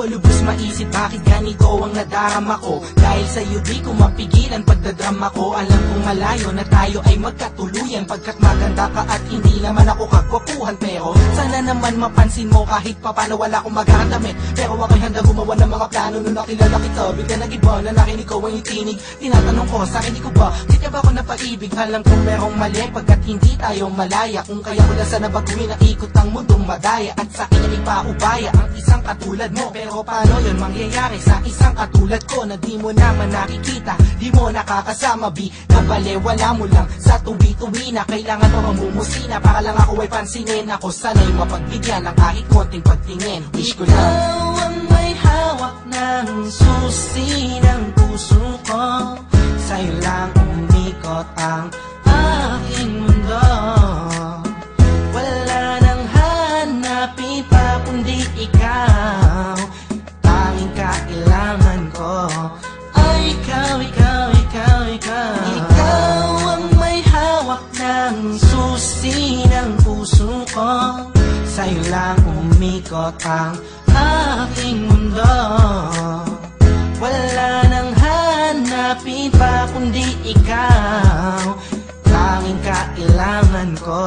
ko lubos maisip bakit ganito ang nadarama ko. Dahil sa'yo di ko mapigilan pagdadrama ko. Alam kong malayo na tayo ay magkatuluyan, pagkat maganda ka at hindi naman ako kagwapuhan. Pero sana naman mapansin mo kahit papano wala akong magandamit. Pero ako'y handa gumawa ng mga plano nung nakilala kita. Bigla nag-iba na nakinig ko ang itinig. Tinatanong ko sa akin, di ko ba kaya ba ako napaibig? Alam kong merong mali pagkat hindi tayo malaya. Kung kaya ko lang sana baguhin ang ikot ng mundong madaya. At sa akin ay ipaubaya ang isang katulad mo. Pero paano yun mangyayari sa isang katulad ko na di mo naman nakikita, di mo nakakasama, Nabale wala mo lang sa tuwi-tuwi na kailangan pa mamumusina para lang ako ay pansinin. Ako sana'y mapagbigyan ng kahit konting pagtingin. Wish ko lang ikaw ang may hawak ng susi ng puso ko. Sa'yo lang umikot ang aking mundo. Wala nang hanapin pa kundi ikaw. Tanging kailangan ko ay ikaw, ikaw, ikaw, ikaw. Ikaw ang may hawak ng susi ng puso ko. Sa'yo lang umikot ang aking mundo. Wala nang hanapin pa kundi ikaw. Tanging kailangan ko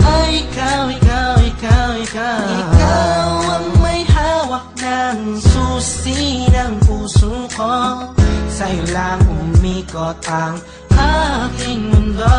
ay ikaw, ikaw, ikaw, ikaw. Ikaw ang may hawak ng susi ng puso ko. Sa'yo lang umikot ang aking mundo.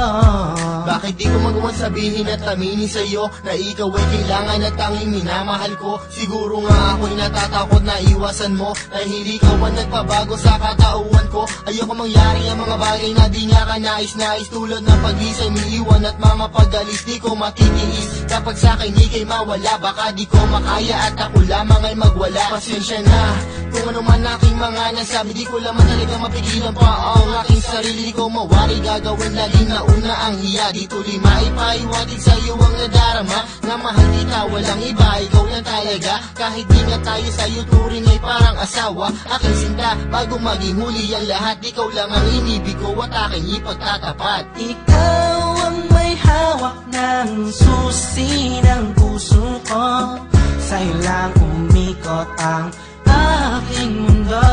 Bakit di ko magawan sabihin at aminin sa'yo na ikaw ay kailangan at tanging minamahal ko? Siguro nga ako'y natatakot na iwasan mo, dahil ikaw ang nagpabago sa katauhan ko. Ayoko mangyari ang mga bagay na di nga ka nais-nais, tulad ng pag-isay, miiwan at mga pag-alis. Di ko matitiis kapag sa'kin ika'y mawala. Baka di ko makaya at ako lamang ay magwala. Pasensya na kung ano man aking mga nasabi, di ko lamang talaga mapigilan pa ang aking sarili. Di ko mawari gagawin lagi na una ang hiya. Dito lima ipaiwatig sa'yo ang nadarama, na mahal kita walang iba, ikaw lang talaga. Kahit di nga tayo sa'yo turing ay parang asawa. Aking sinta bago maging huli ang lahat, ikaw lang ang inibig ko at aking ipagtatapat. Ikaw ang may hawak ng susi ng puso ko. Sa'yo lang umikot ang aking mundo.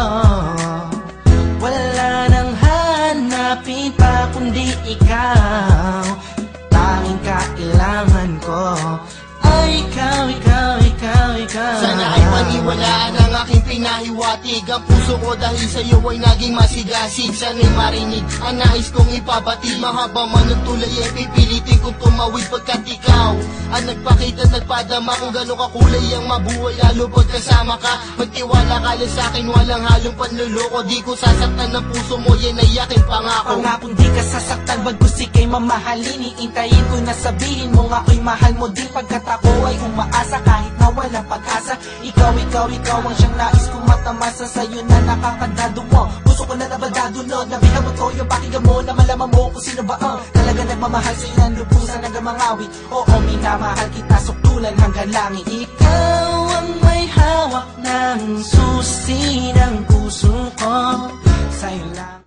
Wala nang hanapin pa kundi ikaw. Tanging kailangan ko ay ikaw, ikaw, ikaw, ikaw. Sana ay paniwalaan ang aking pinahiwatig. Ang puso ko dahil sa'yo ay naging masigasig. Sana'y marinig ang nais kong ipabatid. Mahaba man ang tulay ay pipilitin kong tumawid, pagkat ikaw ang nagpakita, nagpadama kung gano'ng kakulay ang mabuhay, lalo pagkasama ka. Magtiwala ka lang sa'kin, walang halong panluloko. Di ko sasaktan ng puso mo, yan ay aking pangako. Pangakong di ka sasaktan, bagkus ika'y mamahalin. Iintayin ko na sabihin mo nga ako'y mahal mo din, pagkat ako ay umaasa kahit na walang pag-asa. Ikaw, ikaw, ikaw ang siyang nais kong matamasa. Sa'yo na nakakandado mo, puso ko na nabagado no. Nabihabot ko yung pakinggan mo na malaman mo kung sino ba ang talaga nagmamahal sa'yo ng lubusan hanggang mangawit. Oo, minamahal kita suktulan hanggang langit. Ikaw ang may hawak ng susi ng puso ko. Sa'yo lang